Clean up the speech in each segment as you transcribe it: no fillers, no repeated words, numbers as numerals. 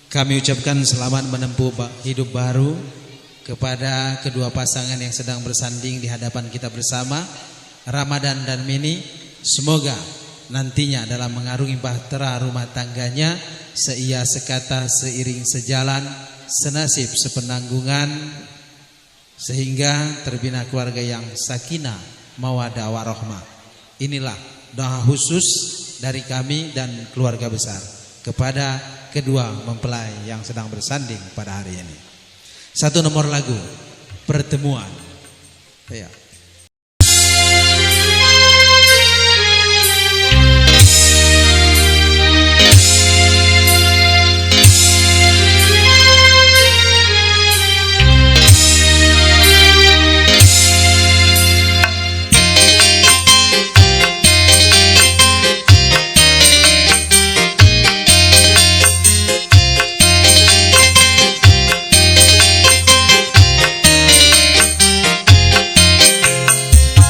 Kami ucapkan selamat menempuh hidup baru kepada kedua pasangan yang sedang bersanding di hadapan kita bersama, Ramadan dan Mini. Semoga nantinya dalam mengarungi bahtera rumah tangganya seia sekata, seiring sejalan, senasib sepenanggungan, sehingga terbina keluarga yang sakinah, mawaddah warahmah. Inilah doa khusus dari kami dan keluarga besar kepada kedua mempelai yang sedang bersanding pada hari ini. Satu nomor lagu, Pertemuan. Ya.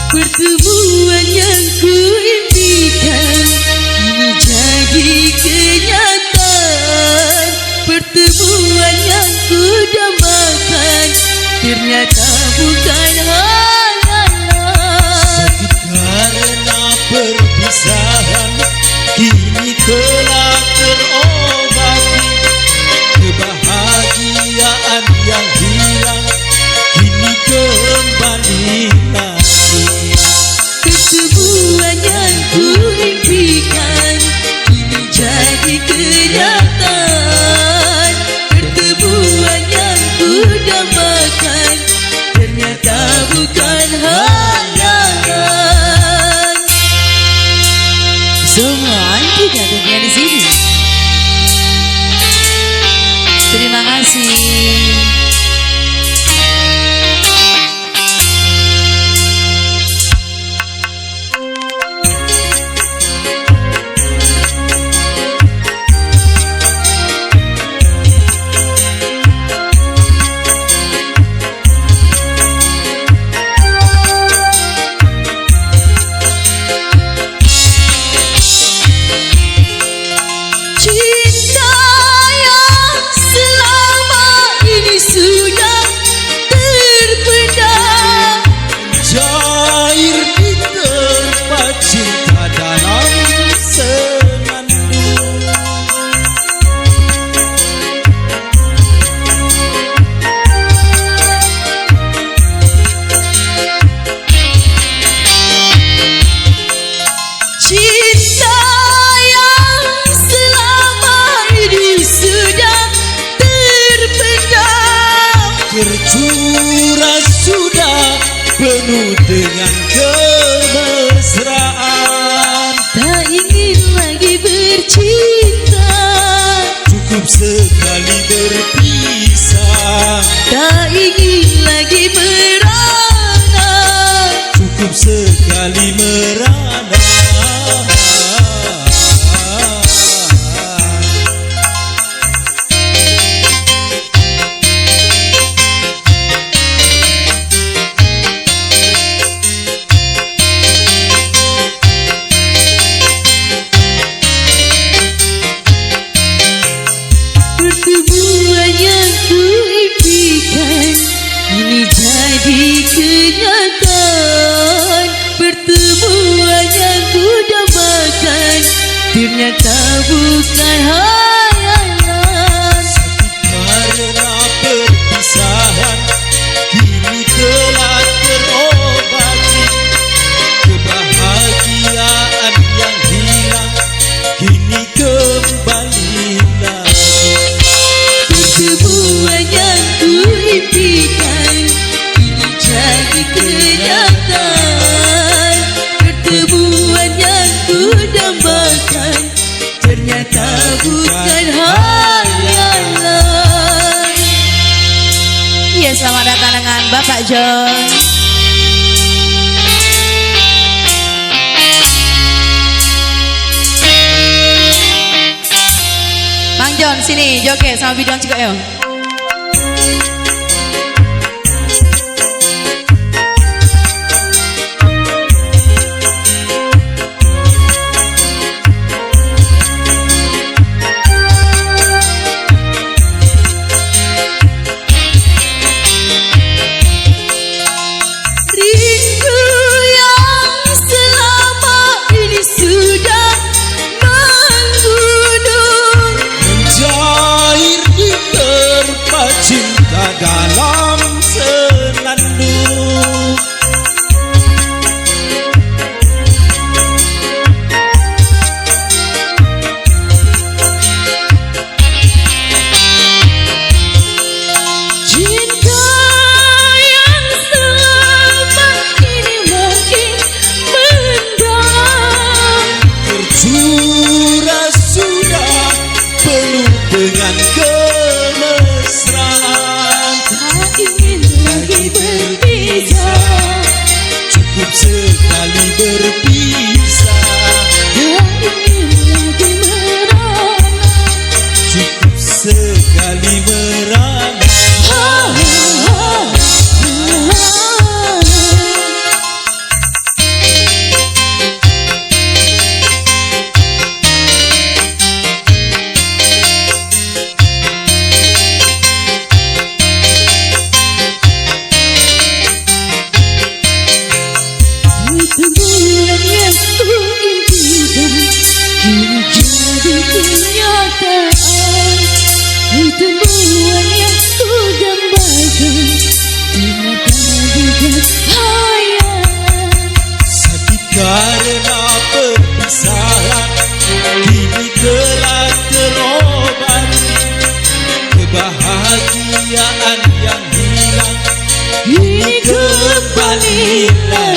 Pertemuan yang ku impikan kini jadi kenyataan. Pertemuan yang ku dambakan ternyata bukan halangan. Karena perpisahan kini telah terobati, kebahagiaan yang hilang kini kembali lagi. Pertemuan yang ku impikan kini jadi kenyataan. Pertemuan yang ku dambakan ternyata bukan halangan. Semua antik adanya di sini. Terima kasih. Tercurah sudah penuh dengan kemesraan. Tak ingin lagi bercinta, cukup sekali berpisah. tak ingin lagi merana, cukup sekali merana. Pertemuan yang ku impikan kini jadi kenyataan. Pertemuan yang ku dambakan ternyata bukan halangan. Karena perpisahan kini telah terobati, kebahagiaan yang hilang kini kembali lagi. Pertemuan yang ku impikan kini jadi kenyataan. Pertemuan yang ku dambakan ternyata bukan halangan. Ya, selamat datang dengan Bapak John. Bang John sini joget sama Bidon juga yuk. kemesraan. Tak ingin lagi berpisah, Cukup sekali berpisah, tak ingin lagi merana. cukup sekali merana. Pertemuan yang kuimpikan kini jadi kenyataan. Pertemuan yang kudambakan ternyata bukan hayalan. Sakit karena perpisahan kini telah terobati. Kebahagiaan yang hilang Kini kembali lagi.